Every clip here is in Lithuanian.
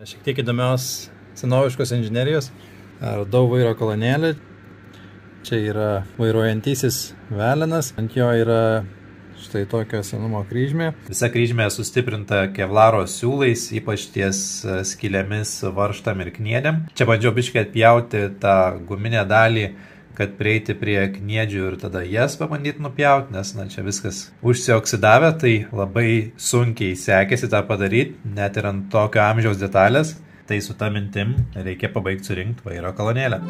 Šiek tiek įdomios senoviškos inžinerijos. Radau vairo kolonėlę. Čia yra vairuojantysis velenas. Ant jo yra štai tokio senumo kryžmė. Visa kryžmė sustiprinta kevlaro siūlais, ypač ties skylėmis varžtam ir kniedėm. Čia bandžiau biškai atpjauti tą guminę dalį, kad prieiti prie kniedžių ir tada jas pabandyti nupjauti, nes čia viskas užsioksidavę, tai labai sunkiai sekėsi tą padaryti, net ir ant tokio amžiaus detalės. Tai su ta mintim reikia pabaigti surinkti vairo kolonėlę.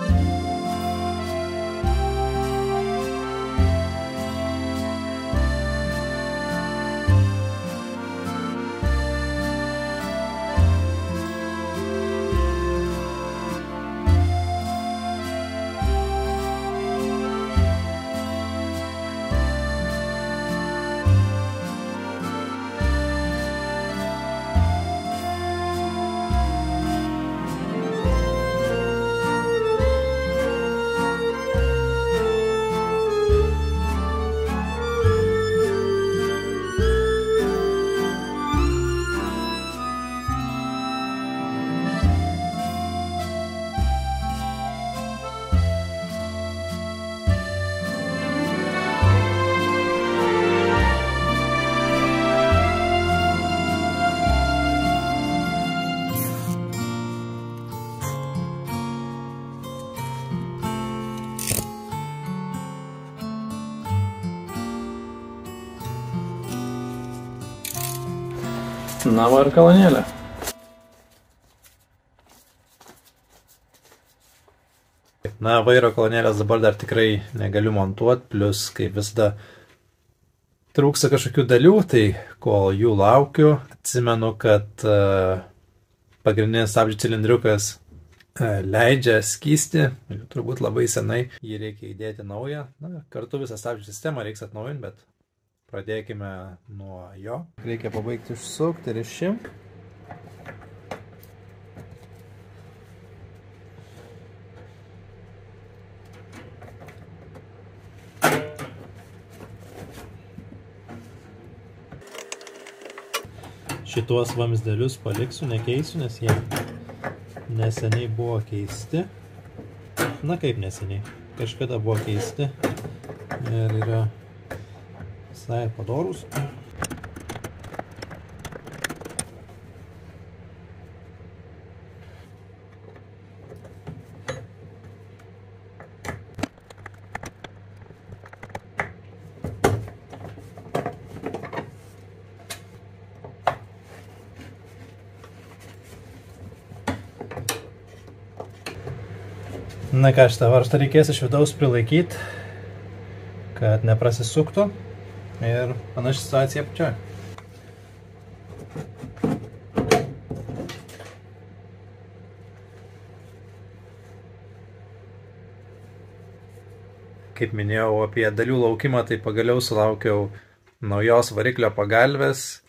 Na, va ir kolonėlė. Na, vairo kolonėlės dabar dar tikrai negaliu montuoti, plus kaip visada trūksta kažkokių dalių, tai kol jų laukiu, atsimenu, kad pagrindinis stabdžių cilindriukas leidžia skysti, turbūt labai senai, jį reikia įdėti naują. Na, kartu visą stabdžių sistemą reiks atnaujinti, bet pradėkime nuo jo. Reikia pabaigti išsukti ir išimti. Šituos vamzdelius paliksiu, nekeisiu, nes jie neseniai buvo keisti. Na kaip neseniai? Kažkada buvo keisti ir yra visai padorus. Na ką, šitą varžtą reikės iš vidaus prilaikyti, kad neprasisuktų. Ir panaši situacija apačioje. Kaip minėjau apie dalių laukimą, tai pagaliau sulaukiau naujos variklio pagalvės.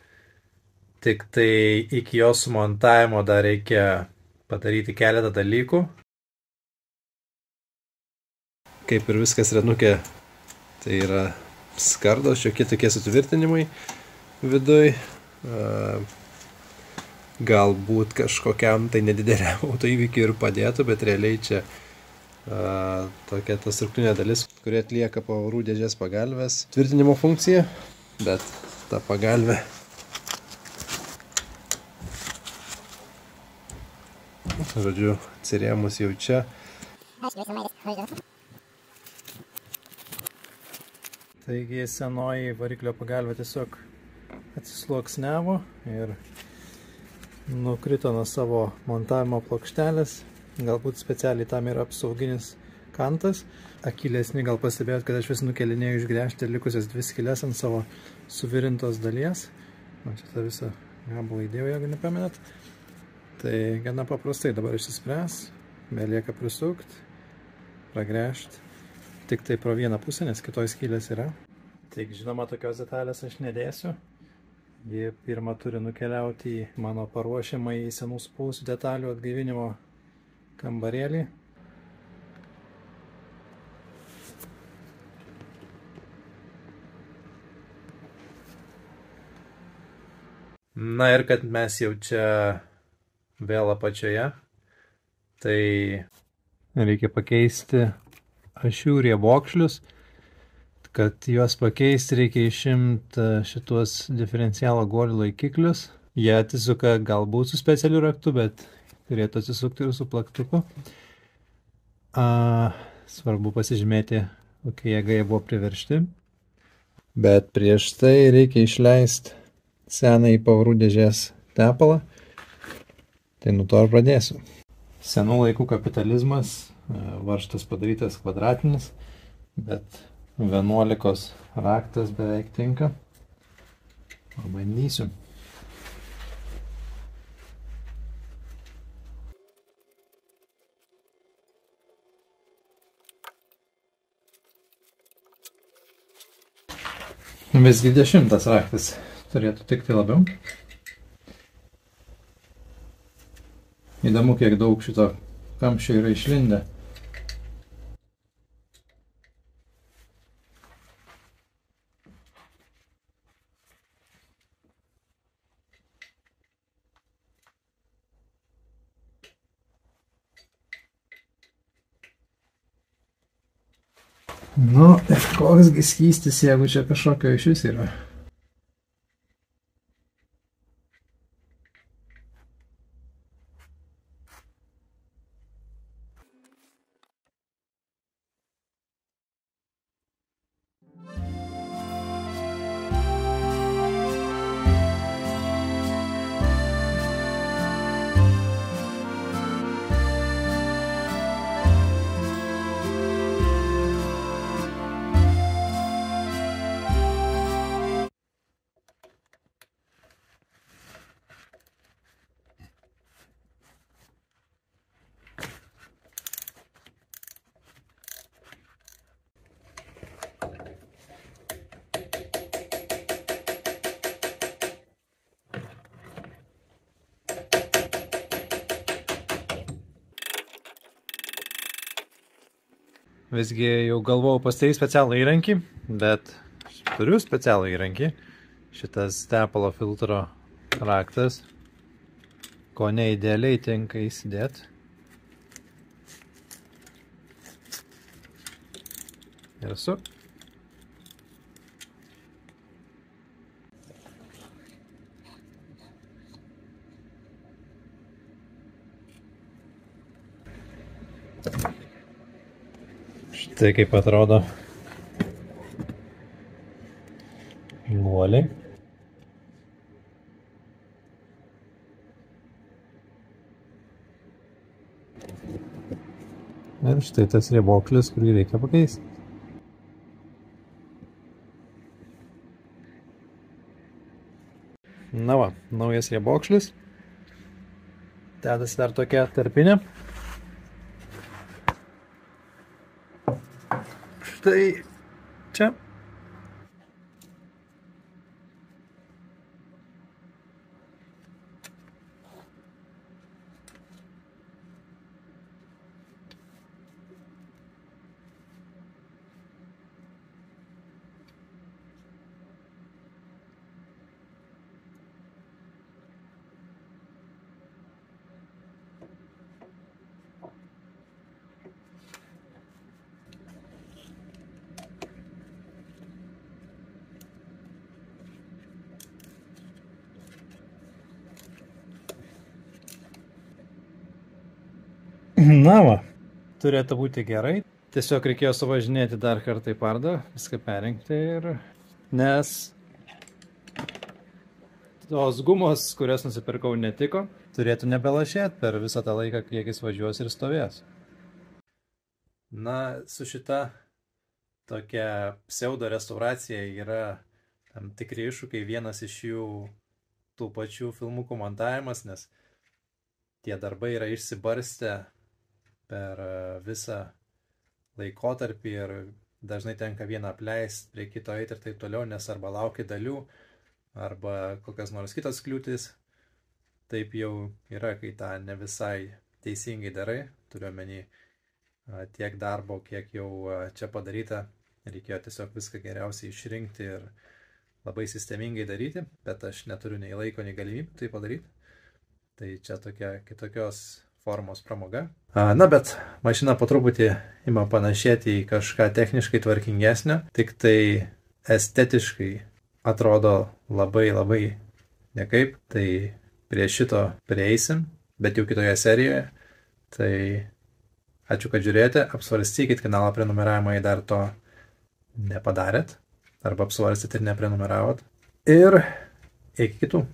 Tik tai iki jos sumontavimo dar reikia padaryti keletą dalykų. Kaip ir viskas renukė, tai yra skardos, šiokie tokie sutvirtinimai viduj. Galbūt kažkokiam tai nedideliam autoįvykiui ir padėtų, bet realiai čia tokia ta struktūrinė dalis, kuri atlieka pavarų dėžės pagalvės tvirtinimo funkciją, bet ta pagalvė žodžiu atsirėmus jau čia. Taigi senoji variklio pagalvė tiesiog atsisluoksniavo ir nukrito nuo savo montavimo plokštelės. Galbūt specialiai tam yra apsauginis kantas. Akylesni gal pastebėjot, kad aš vis nukelinėjau išgręžti likusias dvi skyles ant savo suvirintos dalies. Čia tą visą gabalą įdėjau, jeigu nepamenat. Tai gana paprastai dabar išsispręs. Belieka prisukti, pragręžti. Tik tai pro vieną pusę, nes kitoj skylės yra. Taigi, žinoma, tokios detalės aš nedėsiu. Ji pirmą turi nukeliauti į mano paruošiamą į senų spausių detalių atgaivinimo kambarėlį. Na ir kad mes jau čia vėl apačioje. Tai reikia pakeisti ašių riebokšlius. Kad juos pakeisti, reikia išimti šitos diferencialo guolių laikiklius. Jie atsisuka galbūt su specialiu raktu, bet turėtų atsisukti ir su plaktuku. Svarbu pasižymėti, kokia jėga jie buvo priveršti. Bet prieš tai reikia išleisti senąjį pavarų dėžės tepalą. Tai nuo to ir pradėsiu. Senų laikų kapitalizmas, varžtas padarytas kvadratinis, bet 11 raktas beveik tinka. Pabandysiu. Visgi 10 raktas turėtų tikti labiau. Įdomu, kiek daug šito kamščio yra išlindę. Nu, ir koksgi skystis, jeigu čia kažkokio iš vis yra. Visgi jau galvojau pasidaryti specialų įrankį, bet turiu specialų įrankį. Šitas tepalo filtro raktas, ko ne idealiai tinka įsidėti. Ir su. Štai kaip atrodo guoliai. Ir štai tas rieboklis, kurį reikia pakeisti. Na va, naujas riebokšlis. Dedasi dar tokia tarpinė. Štai čia. Na va, turėtų būti gerai. Tiesiog reikėjo suvažinėti dar kartą į pardą, viską perrinkti ir... Nes tos gumos, kurias nusipirkau, netiko, turėtų nebelašėti per visą tą laiką, kiek jis važiuos ir stovės. Na, su šita tokia pseudo restauracija yra tam tikri iššūkiai. Vienas iš jų tų pačių filmukų montavimas, nes tie darbai yra išsibarstę per visą laikotarpį ir dažnai tenka vieną apleisti, prie kito eiti ir taip toliau, nes arba laukia dalių, arba kokias nors kitos kliūtis. Taip jau yra, kai tą ne visai teisingai darai, turiu omeny tiek darbo, kiek jau čia padaryta, reikėjo tiesiog viską geriausiai išrinkti ir labai sistemingai daryti, bet aš neturiu nei laiko, nei galimybių tai padaryti. Tai čia tokia kitokios formos pramoga. Na, bet mašina po truputį ima panašėti į kažką techniškai tvarkingesnio, tik tai estetiškai atrodo labai nekaip. Tai prie šito prieisim, bet jau kitoje serijoje. Tai ačiū, kad žiūrėjote, apsvarstykit kanalo prenumeravimą, jei dar to nepadarėt, arba apsvarstėt ir neprenumeravot. Ir iki kitų.